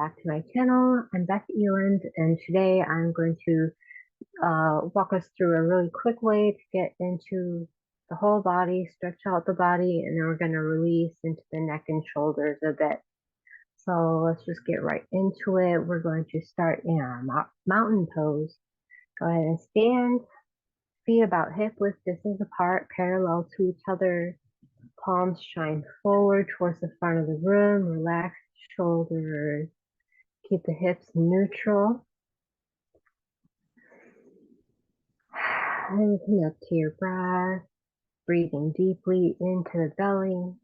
back to my channel. I'm Beth Eland, and today I'm going to walk us through a really quick way to get into the whole body, stretch out the body, and then we're going to release into the neck and shoulders a bit. So let's just get right into it. We're going to start in our mountain pose. Go ahead and stand, feet about hip width distance apart, parallel to each other. Palms shine forward towards the front of the room. Relax shoulders. Keep the hips neutral. And connect to your breath. Breathing deeply into the belly.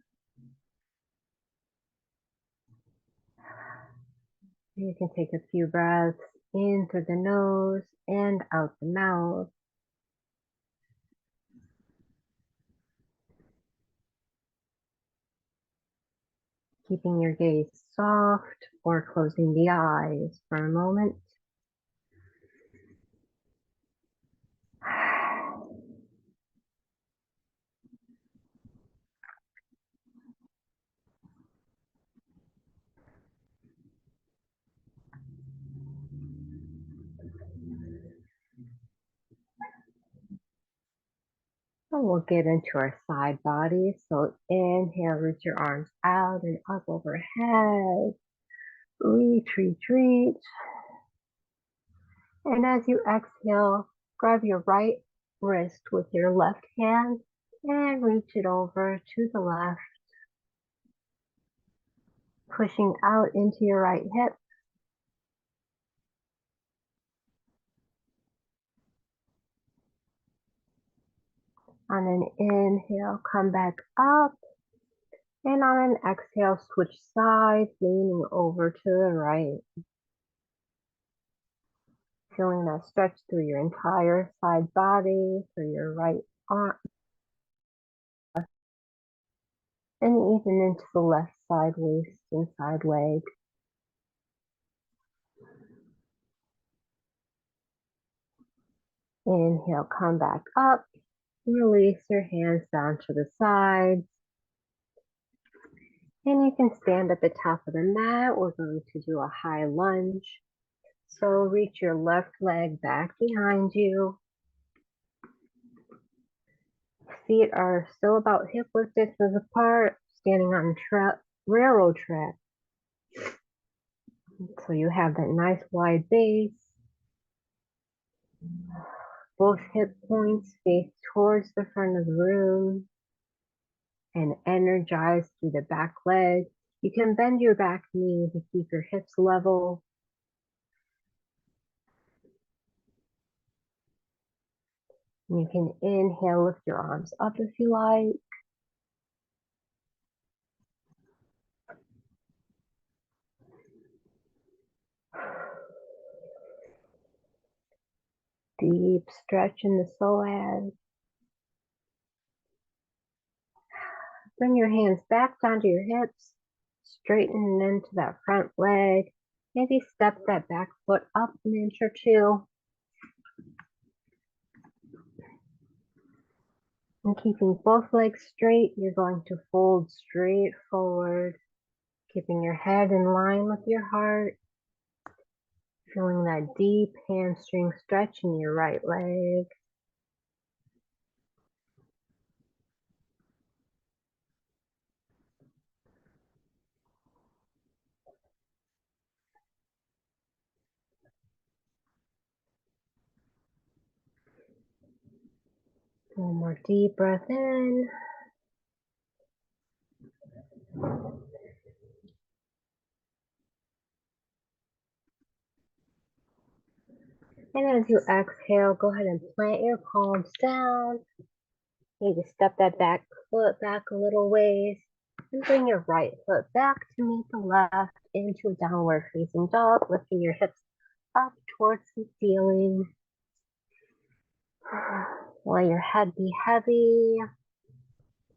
You can take a few breaths in through the nose and out the mouth. Keeping your gaze soft or closing the eyes for a moment. So we'll get into our side body. So inhale, reach your arms out and up overhead. Reach, reach, reach. And as you exhale, grab your right wrist with your left hand and reach it over to the left, pushing out into your right hip. On an inhale, come back up. And on an exhale, switch sides, leaning over to the right. Feeling that stretch through your entire side body, through your right arm, and even into the left side waist and side leg. Inhale, come back up. Release your hands down to the sides. And you can stand at the top of the mat. We're going to do a high lunge. So reach your left leg back behind you. Feet are still about hip width distance apart, standing on railroad track. So you have that nice wide base. Both hip points face towards the front of the room and energize through the back leg. You can bend your back knee to keep your hips level. You can inhale, lift your arms up if you like. Deep stretch in the psoas. Bring your hands back down to your hips. Straighten into that front leg. Maybe step that back foot up an inch or two. And keeping both legs straight, you're going to fold straight forward, keeping your head in line with your heart. Feeling that deep hamstring stretch in your right leg. One more deep breath in. And as you exhale, go ahead and plant your palms down. Maybe step that back foot back a little ways. And bring your right foot back to meet the left into a downward facing dog, lifting your hips up towards the ceiling. Let your head be heavy,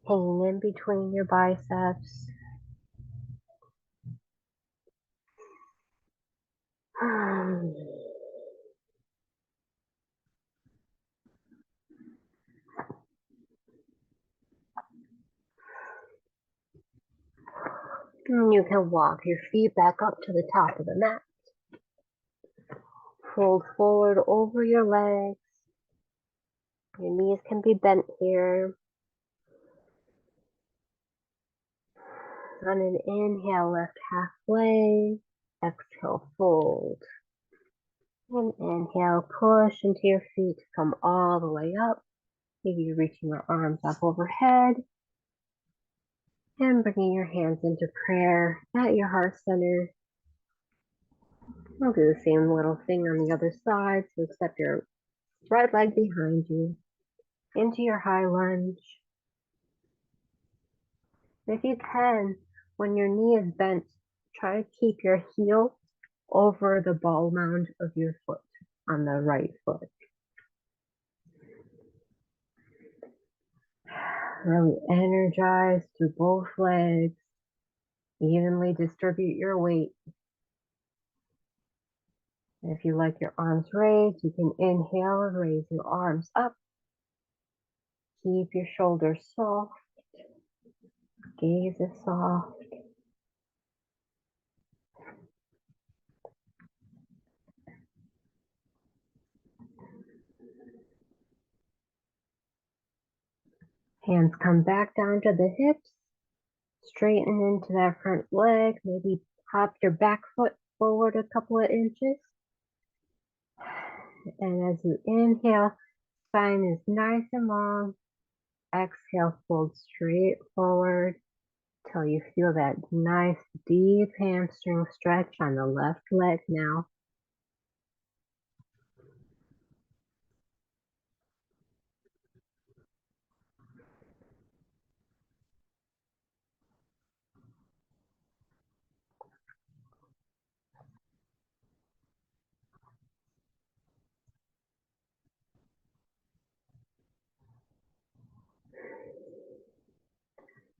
hanging in between your biceps. And you can walk your feet back up to the top of the mat. Fold forward over your legs. Your knees can be bent here. On an inhale, lift halfway. Exhale, fold. And inhale, push into your feet to come all the way up. Maybe you're reaching your arms up overhead. And bringing your hands into prayer at your heart center. We'll do the same little thing on the other side. So step your right leg behind you into your high lunge. If you can, when your knee is bent, try to keep your heel over the ball mound of your foot on the right foot. Really energize through both legs. Evenly distribute your weight. If you like your arms raised, you can inhale and raise your arms up. Keep your shoulders soft. Gaze is soft. Hands come back down to the hips. Straighten into that front leg. Maybe hop your back foot forward a couple of inches. And as you inhale, spine is nice and long. Exhale, fold straight forward till you feel that nice deep hamstring stretch on the left leg now.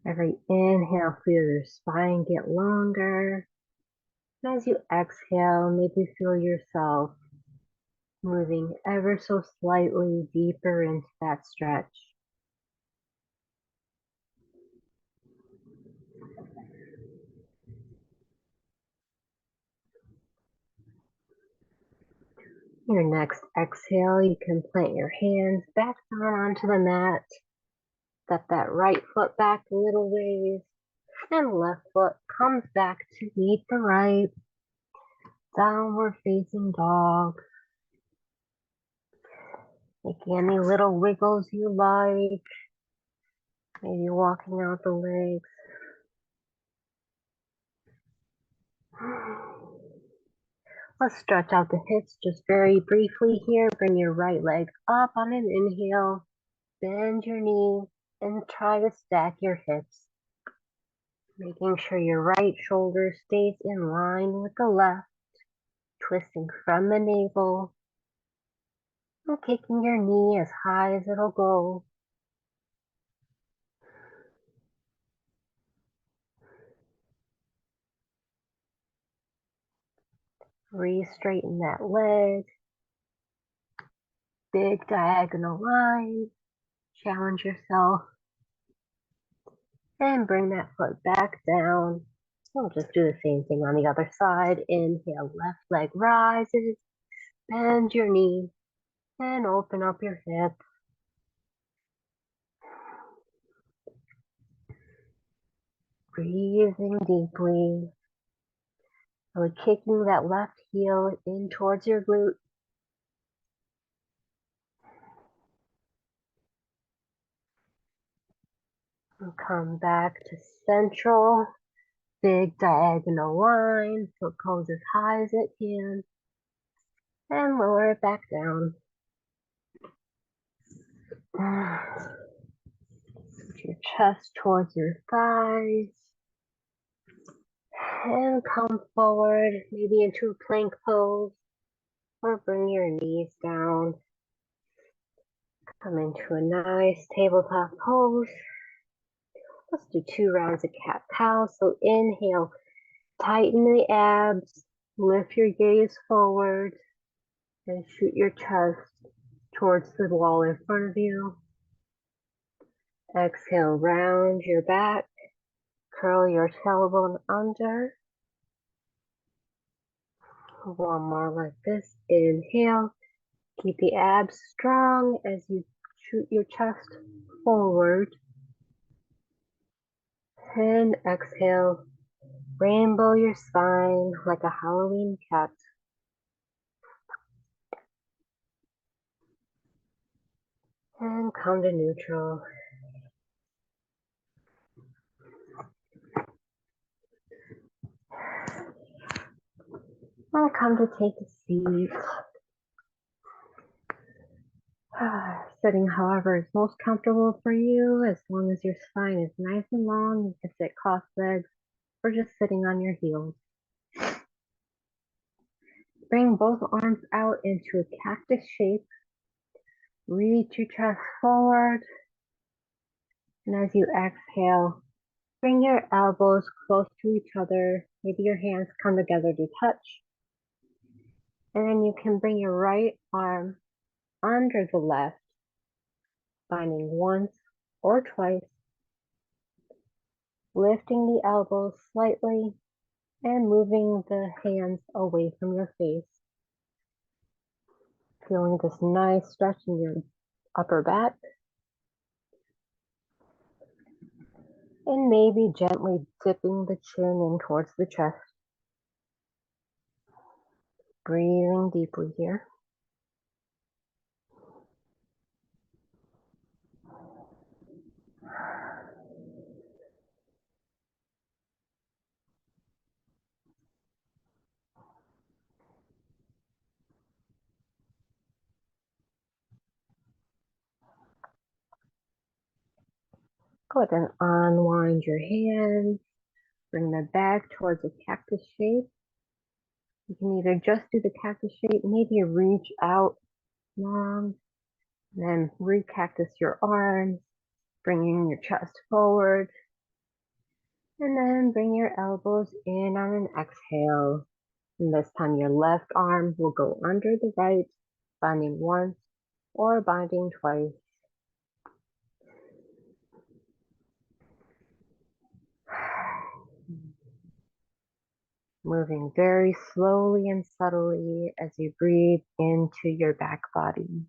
Every inhale, feel your spine get longer. And as you exhale, maybe feel yourself moving ever so slightly deeper into that stretch. Your next exhale, you can plant your hands back down onto the mat. Step that right foot back a little ways. And left foot comes back to meet the right. Downward facing dog. Making any little wiggles you like. Maybe walking out the legs. Let's stretch out the hips just very briefly here. Bring your right leg up on an inhale. Bend your knee and try to stack your hips. Making sure your right shoulder stays in line with the left. Twisting from the navel. And kicking your knee as high as it'll go. Re-straighten that leg. Big diagonal line. Challenge yourself. And bring that foot back down. We'll just do the same thing on the other side. Inhale, left leg rises. Bend your knee. And open up your hip. Breathing deeply. Really kicking that left heel in towards your glute. And come back to central. Big diagonal line. Foot goes as high as it can. And lower it back down. Put your chest towards your thighs. And come forward, maybe into a plank pose. Or bring your knees down. Come into a nice tabletop pose. Let's do 2 rounds of cat-cow. So inhale, tighten the abs, lift your gaze forward, and shoot your chest towards the wall in front of you. Exhale, round your back, Curl your tailbone under. One more like this. Inhale. Keep the abs strong as you shoot your chest forward. And exhale. Rainbow your spine like a Halloween cat. And come to neutral. And come to take a seat. Sitting however is most comfortable for you, as long as your spine is nice and long. You can sit cross-legged or just sitting on your heels. Bring both arms out into a cactus shape. Reach your chest forward. And as you exhale, bring your elbows close to each other. Maybe your hands come together to touch. And then you can bring your right arm under the left, binding once or twice, lifting the elbows slightly and moving the hands away from your face. Feeling this nice stretch in your upper back. And maybe gently dipping the chin in towards the chest. Breathing deeply here. Go ahead and unwind your hands. Bring them back towards a cactus shape. You can either just do the cactus shape, maybe reach out long, then re-cactus your arms, bringing your chest forward, and then bring your elbows in on an exhale. And this time your left arm will go under the right, binding once or binding twice. Moving very slowly and subtly as you breathe into your back body.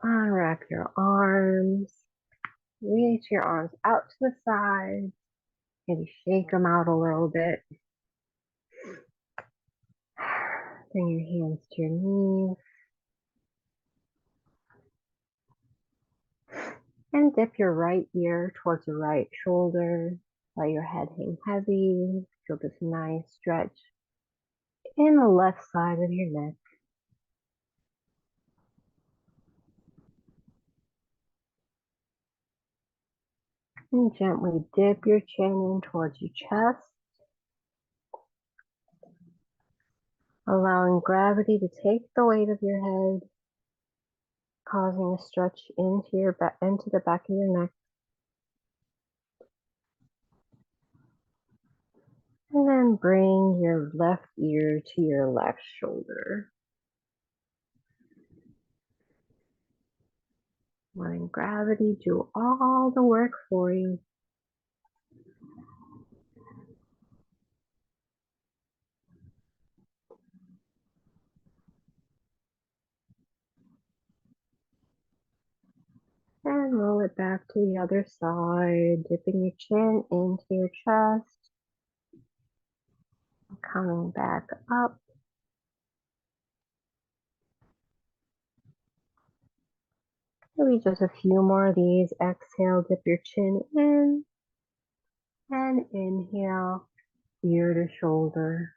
Unwrap your arms. Reach your arms out to the side. Maybe shake them out a little bit. Bring your hands to your knees. And dip your right ear towards your right shoulder. Let your head hang heavy. Feel this nice stretch in the left side of your neck. And gently dip your chin in towards your chest. Allowing gravity to take the weight of your head, causing a stretch into the back of your neck. And then bring your left ear to your left shoulder. Letting gravity do all the work for you. And roll it back to the other side, dipping your chin into your chest. Coming back up. Maybe just a few more of these. Exhale, dip your chin in. And inhale, ear to shoulder.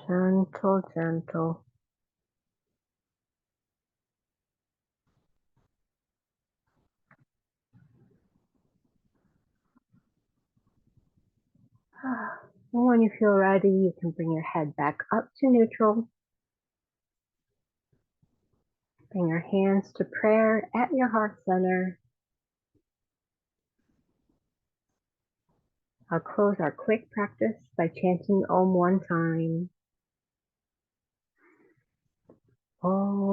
Gentle, gentle. And when you feel ready, you can bring your head back up to neutral. Bring your hands to prayer at your heart center. I'll close our quick practice by chanting Om one time. Om.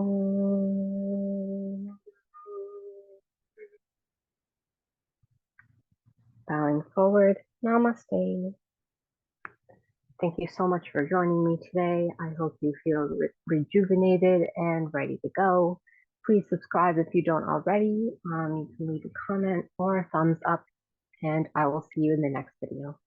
Bowing forward, Namaste. Thank you so much for joining me today. I hope you feel rejuvenated and ready to go. Please subscribe if you don't already. You can leave a comment or a thumbs up, and I will see you in the next video.